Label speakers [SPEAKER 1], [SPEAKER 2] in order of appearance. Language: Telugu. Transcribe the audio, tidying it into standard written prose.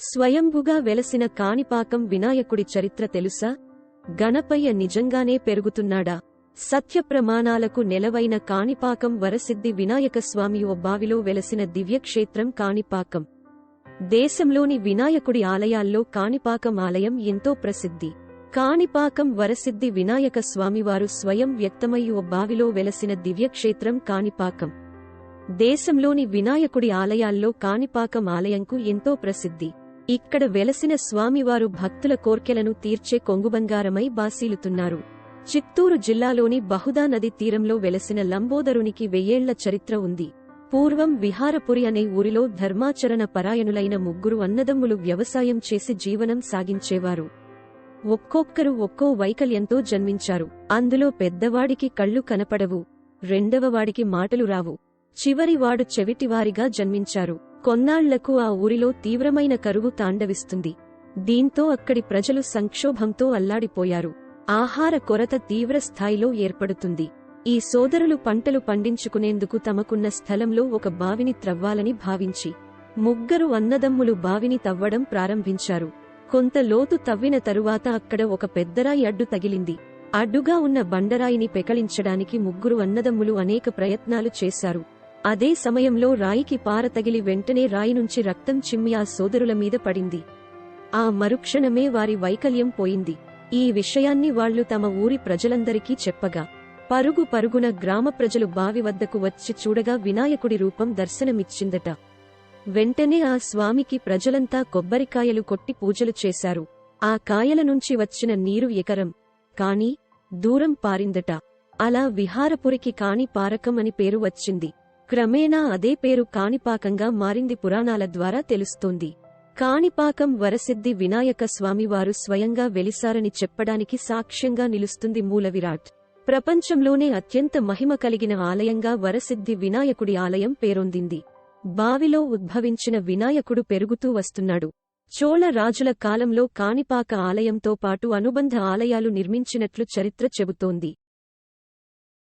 [SPEAKER 1] స్వయంభుగా వెలసిన కాణిపాకం వినాయకుడి చరిత్ర తెలుసా? గణపయ్య నిజంగానే పెరుగుతున్నాడా? సత్యప్రమాణాలకు నెలవైన కాణిపాకం వరసిద్ధి వినాయకస్వామి ఓ బావిలో వెలసిన దివ్యక్షేత్రం కాణిపాకం. దేశంలోని వినాయకుడి ఆలయాల్లో కాణిపాకం ఆలయం ఎంతో ప్రసిద్ధి. కాణిపాకం వరసిద్ధి వినాయక స్వామివారు స్వయం వ్యక్తమై ఓ బావిలో వెలసిన దివ్యక్షేత్రం కాణిపాకం. దేశంలోని వినాయకుడి ఆలయాల్లో కాణిపాకం ఆలయంకు ఎంతో ప్రసిద్ధి. ఇక్కడ వెలసిన స్వామివారు భక్తుల కోర్కెలను తీర్చే కొంగుబంగారమై బాసీలుతున్నారు. చిత్తూరు జిల్లాలోని బహుదా నది తీరంలో వెలసిన లంబోదరునికి 1000 ఏళ్ల చరిత్ర ఉంది. పూర్వం విహారపురి అనే ఊరిలో ధర్మాచరణ పరాయణులైన 3 అన్నదమ్ములు వ్యవసాయం చేసి జీవనం సాగించేవారు. ఒక్కొక్కరు ఒక్కో వైకల్యంతో జన్మించారు. అందులో పెద్దవాడికి కళ్ళు కనపడవు, రెండవవాడికి మాటలు రావు, చివరివాడు చెవిటివారిగా జన్మించారు. కొన్నాళ్లకు ఆ ఊరిలో తీవ్రమైన కరువు తాండవిస్తుంది. దీంతో అక్కడి ప్రజలు సంక్షోభంతో అల్లాడిపోయారు. ఆహార కొరత తీవ్ర స్థాయిలో ఏర్పడుతుంది. ఈ సోదరులు పంటలు పండించుకునేందుకు తమకున్న స్థలంలో ఒక బావిని త్రవ్వాలని భావించి 3 అన్నదమ్ములు బావిని తవ్వడం ప్రారంభించారు. కొంత లోతు తవ్విన తరువాత అక్కడ ఒక పెద్దరాయి అడ్డు తగిలింది. అడ్డుగా ఉన్న బండరాయిని పెకలించడానికి 3 అన్నదమ్ములు అనేక ప్రయత్నాలు చేశారు. అదే సమయంలో రాయికి పార తగిలి వెంటనే రాయి నుంచి రక్తం చిమ్మి ఆ సోదరుల మీద పడింది. ఆ మరుక్షణమే వారి వైకల్యం పోయింది. ఈ విషయాన్ని వాళ్లు తమ ఊరి ప్రజలందరికీ చెప్పగా పరుగు పరుగున గ్రామ ప్రజలు బావి వద్దకు వచ్చి చూడగా వినాయకుడి రూపం దర్శనమిచ్చిందట. వెంటనే ఆ స్వామికి ప్రజలంతా కొబ్బరికాయలు కొట్టి పూజలు చేశారు. ఆ కాయల నుంచి వచ్చిన నీరు ఎకరం కాని దూరం పారిందట. అలా విహారపురికి కాణిపారకం అని పేరు వచ్చింది. క్రమేణా అదే పేరు కాణిపాకంగా మారింది పురాణాల ద్వారా తెలుస్తోంది. కాణిపాకం వరసిద్ధి వినాయక స్వామివారు స్వయంగా వెలిసారని చెప్పడానికి సాక్ష్యంగా నిలుస్తుంది మూలవిరాట్. ప్రపంచంలోనే అత్యంత మహిమ కలిగిన ఆలయంగా వరసిద్ధి వినాయకుడి ఆలయం పేరొందింది. బావిలో ఉద్భవించిన వినాయకుడు పెరుగుతూ వస్తున్నాడు. చోళ రాజుల కాలంలో కాణిపాక ఆలయంతో పాటు అనుబంధ ఆలయాలు నిర్మించినట్లు చరిత్ర చెబుతోంది.